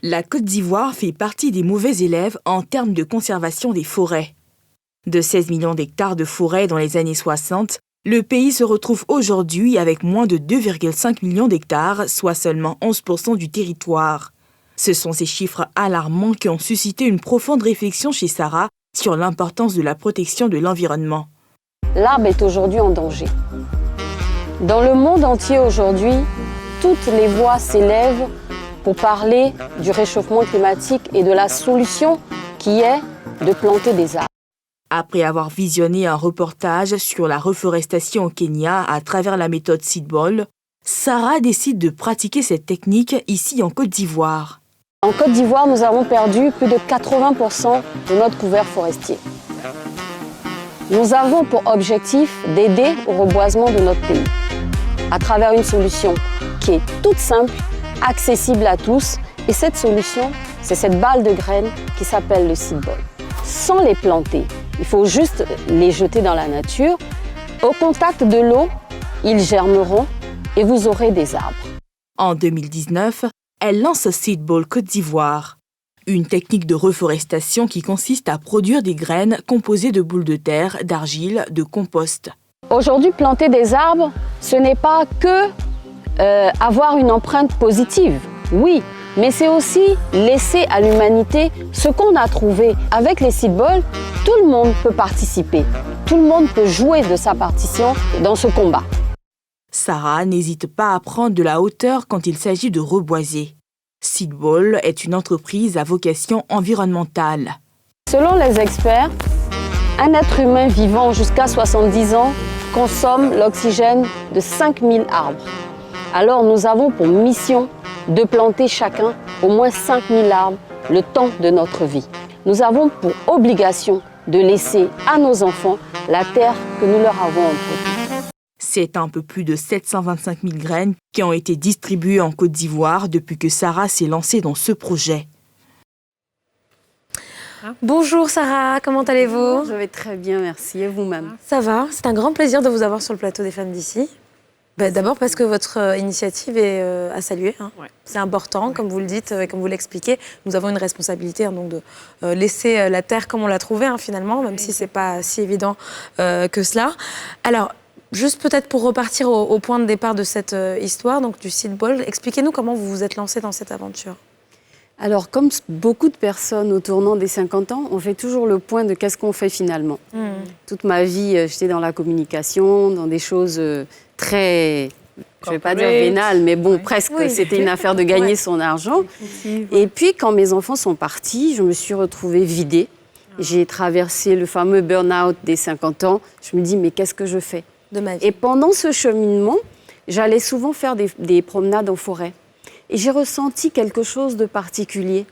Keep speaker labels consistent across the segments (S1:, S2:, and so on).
S1: La Côte d'Ivoire fait partie des mauvais élèves en termes de conservation des forêts. De 16 millions d'hectares de forêts dans les années 60, le pays se retrouve aujourd'hui avec moins de 2,5 millions d'hectares, soit seulement 11% du territoire. Ce sont ces chiffres alarmants qui ont suscité une profonde réflexion chez Sarah sur l'importance de la protection de l'environnement.
S2: L'arbre est aujourd'hui en danger. Dans le monde entier aujourd'hui, toutes les voix s'élèvent pour parler du réchauffement climatique et de la solution qui est de planter des arbres.
S1: Après avoir visionné un reportage sur la reforestation au Kenya à travers la méthode Seed Ball, Sarah décide de pratiquer cette technique ici en Côte d'Ivoire.
S2: En Côte d'Ivoire, nous avons perdu plus de 80% de notre couvert forestier. Nous avons pour objectif d'aider au reboisement de notre pays à travers une solution qui est toute simple, accessible à tous. Et cette solution, c'est cette balle de graines qui s'appelle le Seed Ball. Sans les planter, il faut juste les jeter dans la nature. Au contact de l'eau, ils germeront et vous aurez des arbres.
S1: En 2019, elle lance Seed Ball Côte d'Ivoire, une technique de reforestation qui consiste à produire des graines composées de boules de terre, d'argile, de compost.
S2: Aujourd'hui, planter des arbres, ce n'est pas que avoir une empreinte positive, oui, mais c'est aussi laisser à l'humanité ce qu'on a trouvé. Avec les Seed Ball, tout le monde peut participer, tout le monde peut jouer de sa partition dans ce combat.
S1: Sarah n'hésite pas à prendre de la hauteur quand il s'agit de reboiser. Seed Ball est une entreprise à vocation environnementale.
S2: Selon les experts, un être humain vivant jusqu'à 70 ans consomme l'oxygène de 5000 arbres. Alors nous avons pour mission de planter chacun au moins 5000 arbres le temps de notre vie. Nous avons pour obligation de laisser à nos enfants la terre que nous leur avons empruntée.
S1: C'est un peu plus de 725 000 graines qui ont été distribuées en Côte d'Ivoire depuis que Sarah s'est lancée dans ce projet.
S3: Bonjour Sarah, comment allez-vous?
S2: Je vais très bien, merci. Et vous-même?
S3: Ça va, c'est un grand plaisir de vous avoir sur le plateau des Femmes d'ici. D'abord parce que votre initiative est à saluer. Ouais. C'est important, comme vous le dites et comme vous l'expliquez. Nous avons une responsabilité donc de laisser la terre comme on l'a trouvée finalement, même si ce n'est pas si évident que cela. Alors, juste peut-être pour repartir au point de départ de cette histoire, donc du Seed Ball, expliquez-nous comment vous vous êtes lancée dans cette aventure.
S2: Alors, comme beaucoup de personnes au tournant des 50 ans, on fait toujours le point de qu'est-ce qu'on fait finalement. Toute ma vie, j'étais dans la communication, dans des choses très, je ne vais pas dire vénales, mais bon, presque. Oui. C'était une affaire de gagner son argent. Et puis, quand mes enfants sont partis, je me suis retrouvée vidée. J'ai traversé le fameux burn-out des 50 ans. Je me dis, mais qu'est-ce que je fais de ma vie? Et pendant ce cheminement, j'allais souvent faire des promenades en forêt. Et j'ai ressenti quelque chose de particulier.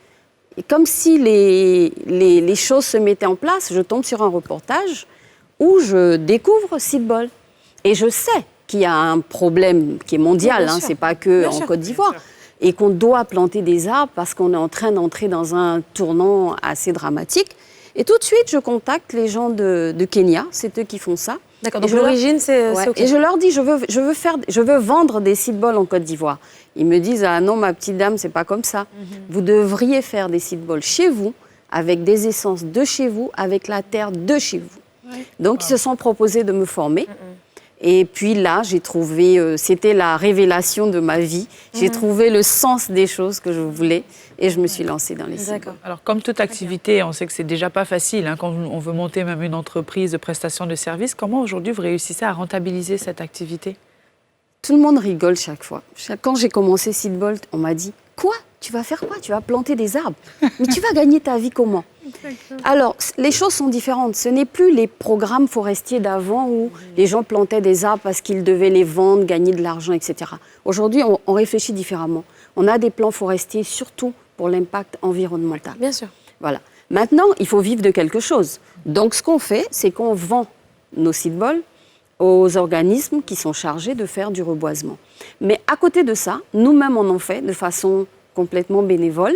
S2: Et comme si les choses se mettaient en place, je tombe sur un reportage où je découvre Seed Ball. Et je sais qu'il y a un problème qui est mondial, c'est pas que en Côte d'Ivoire, et qu'on doit planter des arbres parce qu'on est en train d'entrer dans un tournant assez dramatique. Et tout de suite, je contacte les gens de Kenya, c'est eux qui font ça.
S3: D'accord, donc l'origine, c'est OK.
S2: Et je leur dis, je veux vendre des Seed Ball en Côte d'Ivoire. Ils me disent, ah non, ma petite dame, c'est pas comme ça. Vous devriez faire des Seed Ball chez vous, avec des essences de chez vous, avec la terre de chez vous. Donc, ils se sont proposés de me former. Et puis là, j'ai trouvé, c'était la révélation de ma vie. J'ai trouvé le sens des choses que je voulais et je me suis lancée dans les Seed Ball.
S4: Alors, comme toute activité, on sait que c'est déjà pas facile quand on veut monter même une entreprise de prestation de services. Comment aujourd'hui vous réussissez à rentabiliser cette activité?
S2: Tout le monde rigole chaque fois. Quand j'ai commencé Seed Ball, on m'a dit « Quoi? Tu vas faire quoi? Tu vas planter des arbres. Mais tu vas gagner ta vie comment ?» Alors, les choses sont différentes. Ce n'est plus les programmes forestiers d'avant où les gens plantaient des arbres parce qu'ils devaient les vendre, gagner de l'argent, etc. Aujourd'hui, on réfléchit différemment. On a des plans forestiers surtout pour l'impact environnemental.
S3: Bien sûr.
S2: Voilà. Maintenant, il faut vivre de quelque chose. Donc, ce qu'on fait, c'est qu'on vend nos Seed Ball aux organismes qui sont chargés de faire du reboisement. Mais à côté de ça, nous-mêmes, on en fait de façon complètement bénévole.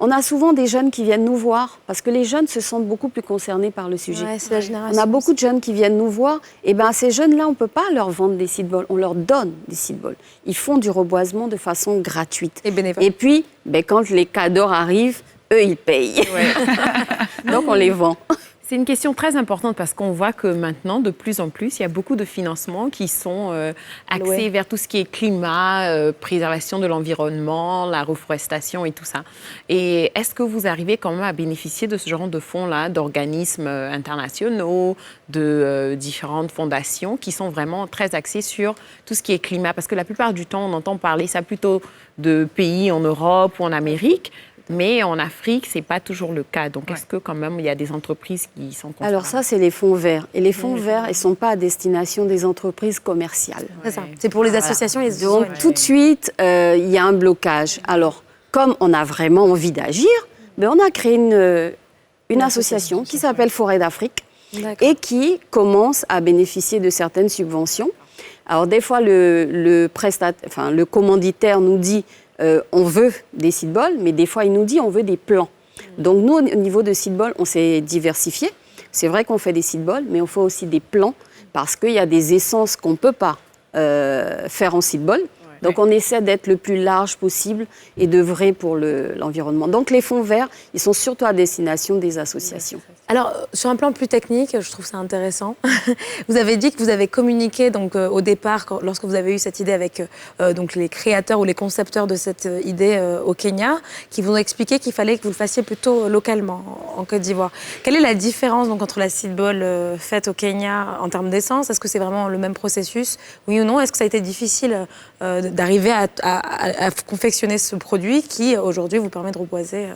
S2: On a souvent des jeunes qui viennent nous voir parce que les jeunes se sentent beaucoup plus concernés par le sujet.
S3: Ouais, c'est la génération.
S2: On a beaucoup de jeunes qui viennent nous voir. Et bien, ces jeunes-là, on ne peut pas leur vendre des seed-balls. On leur donne des seed-balls. Ils font du reboisement de façon gratuite.
S3: Et bénévole.
S2: Et puis, quand les cadors arrivent, eux, ils payent. Donc, on les vend.
S5: C'est une question très importante parce qu'on voit que maintenant, de plus en plus, il y a beaucoup de financements qui sont axés vers tout ce qui est climat, préservation de l'environnement, la reforestation et tout ça. Et est-ce que vous arrivez quand même à bénéficier de ce genre de fonds-là, d'organismes internationaux, de différentes fondations qui sont vraiment très axées sur tout ce qui est climat? Parce que la plupart du temps, on entend parler ça plutôt de pays en Europe ou en Amérique. Mais en Afrique, ce n'est pas toujours le cas. Donc, est-ce que quand même, il y a des entreprises qui sont concernées?
S2: Alors ça, c'est les fonds verts. Et les fonds verts, ils ne sont pas à destination des entreprises commerciales.
S3: C'est ça. C'est pour les associations et les
S2: Donc, tout de suite, il y a un blocage. Alors, comme on a vraiment envie d'agir, on a créé une association qui s'appelle Forêt d'Afrique et qui commence à bénéficier de certaines subventions. Alors, des fois, le commanditaire nous dit on veut des seed-balls, mais des fois, il nous dit on veut des plants. Donc, nous, au niveau de seed-balls, on s'est diversifié. C'est vrai qu'on fait des seed-balls, mais on fait aussi des plants parce qu'il y a des essences qu'on ne peut pas faire en seed-ball. Donc, on essaie d'être le plus large possible et d'œuvrer pour l'environnement. Donc, les fonds verts, ils sont surtout à destination des associations.
S3: Alors, sur un plan plus technique, je trouve ça intéressant. Vous avez dit que vous avez communiqué donc, au départ, lorsque vous avez eu cette idée avec donc, les créateurs ou les concepteurs de cette idée au Kenya, qui vous ont expliqué qu'il fallait que vous le fassiez plutôt localement, en Côte d'Ivoire. Quelle est la différence donc, entre la seed ball faite au Kenya en termes d'essence? Est-ce que c'est vraiment le même processus? Oui ou non? Est-ce que ça a été difficile d'arriver à confectionner ce produit qui, aujourd'hui, vous permet de reboiser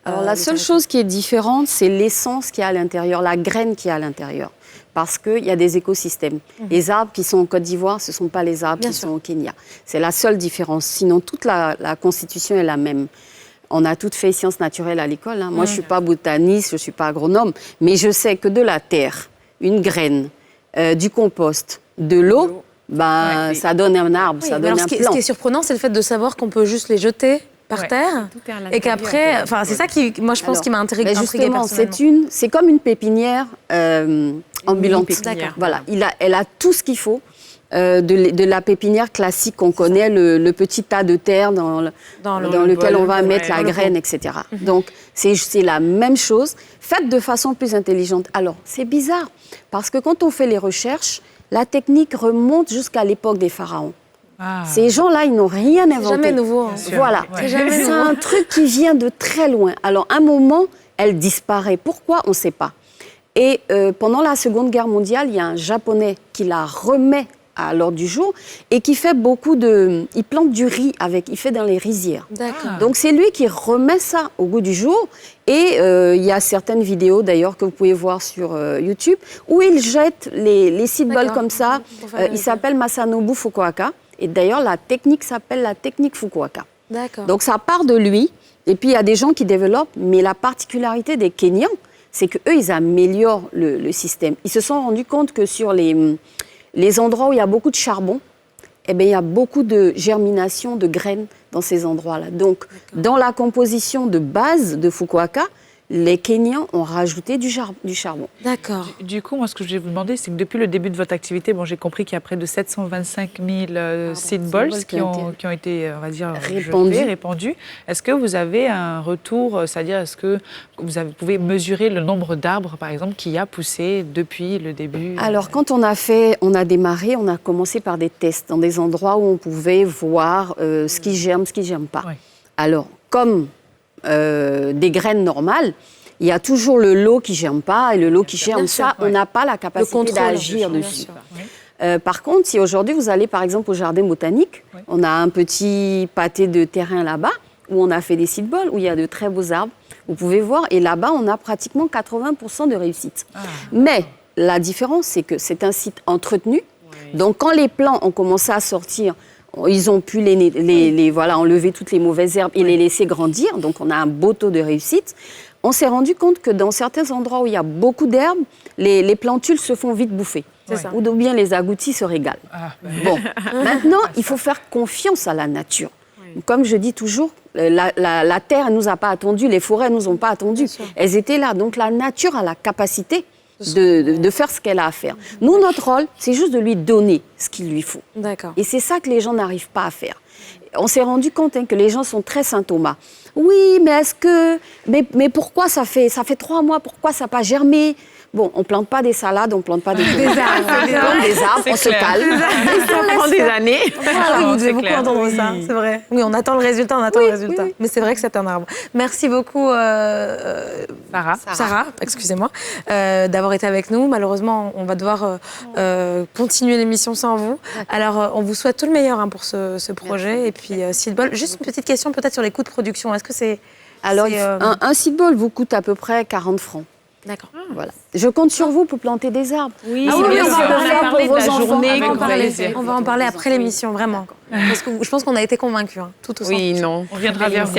S2: Alors, la seule chose qui est différente, c'est l'essence qui est à l'intérieur, la graine qui est à l'intérieur. Parce qu'il y a des écosystèmes. Les arbres qui sont en Côte d'Ivoire, ce ne sont pas les arbres qui sont au Kenya. C'est la seule différence. Sinon, toute la constitution est la même. On a toutes fait sciences naturelles à l'école. Moi, je ne suis pas botaniste, je ne suis pas agronome, mais je sais que de la terre, une graine, du compost, de l'eau, ça donne un arbre, ça donne un plant.
S3: Ce qui est surprenant, c'est le fait de savoir qu'on peut juste les jeter par terre et qu'après, c'est ça qui, moi, je pense, qui m'a intriguée personnellement.
S2: C'est comme une pépinière ambulante. Voilà, elle a tout ce qu'il faut. De la pépinière classique qu'on connaît, le petit tas de terre dans lequel on va mettre la graine, etc. Donc, c'est la même chose, faite de façon plus intelligente. Alors, c'est bizarre, parce que quand on fait les recherches, la technique remonte jusqu'à l'époque des pharaons. Ces gens-là, ils n'ont rien inventé.
S3: C'est jamais nouveau.
S2: Voilà, c'est un truc qui vient de très loin. Alors, à un moment, elle disparaît. Pourquoi? On ne sait pas. Et pendant la Seconde Guerre mondiale, il y a un Japonais qui la remet à l'ordre du jour et qui fait il plante du riz il fait dans les rizières. Donc c'est lui qui remet ça au goût du jour et il y a certaines vidéos d'ailleurs que vous pouvez voir sur YouTube où il jette les seed balls comme ça. Il s'appelle Masanobu Fukuoka et d'ailleurs la technique s'appelle la technique Fukuoka. Donc ça part de lui et puis il y a des gens qui développent, mais la particularité des Kenyans, c'est qu'eux ils améliorent le système. Ils se sont rendus compte que sur les endroits où il y a beaucoup de charbon, il y a beaucoup de germination de graines dans ces endroits-là. Donc, dans la composition de base de Fukuoka, les Kenyans ont rajouté du charbon.
S3: D'accord.
S4: Du coup, moi, ce que je vais vous demander, c'est que depuis le début de votre activité, j'ai compris qu'il y a près de 725 000 seed balls qui ont été, on va dire, répandus. Est-ce que vous avez un retour, c'est-à-dire est-ce que vous pouvez mesurer le nombre d'arbres, par exemple, qui a poussé depuis le début?
S2: Alors, quand on a démarré, on a commencé par des tests dans des endroits où on pouvait voir ce qui germe, ce qui ne germe pas. Alors, comme des graines normales, il y a toujours le lot qui ne germe pas et le lot qui germe. On n'a pas la capacité d'agir dessus. Par contre, si aujourd'hui vous allez par exemple au jardin botanique, on a un petit pâté de terrain là-bas où on a fait des seed balls, où il y a de très beaux arbres. Vous pouvez voir, et là-bas, on a pratiquement 80% de réussite. Mais la différence, c'est que c'est un site entretenu. Donc, quand les plants ont commencé à sortir, ils ont pu enlever toutes les mauvaises herbes et les laisser grandir. Donc, on a un beau taux de réussite. On s'est rendu compte que dans certains endroits où il y a beaucoup d'herbes, les plantules se font vite bouffer. Ou bien les agoutis se régalent. Bon, maintenant, il faut faire confiance à la nature. Comme je dis toujours, la terre ne nous a pas attendus, les forêts ne nous ont pas attendus. Elles étaient là. Donc la nature a la capacité de faire ce qu'elle a à faire. Nous, notre rôle, c'est juste de lui donner ce qu'il lui faut.
S3: D'accord.
S2: Et c'est ça que les gens n'arrivent pas à faire. On s'est rendu compte que les gens sont très Saint-Thomas. Oui, mais est-ce que... Mais pourquoi ça fait 3 mois, pourquoi ça n'a pas germé? Bon, on ne plante pas des salades, on ne plante pas des arbres. On plante des arbres, on se calme.
S5: Ça prend des années.
S3: Ah oui, vous devez beaucoup entendre ça, c'est vrai. Oui, on attend le résultat,
S2: Oui.
S3: Mais c'est vrai que c'est un arbre. Merci beaucoup, Sarah, excusez-moi, d'avoir été avec nous. Malheureusement, on va devoir continuer l'émission sans vous. Alors, on vous souhaite tout le meilleur pour ce projet. Et puis, Seedball, juste une petite question peut-être sur les coûts de production. Est-ce que c'est...
S2: Alors, un Seedball vous coûte à peu près 40 francs.
S3: D'accord.
S2: Voilà. Je compte sur vous pour planter des arbres.
S5: Oui,
S2: on va parler de la journée.
S3: On va en parler après l'émission, vraiment. Parce que je pense qu'on a été convaincus, tout au
S5: Oui, non.
S4: On viendra vers vous.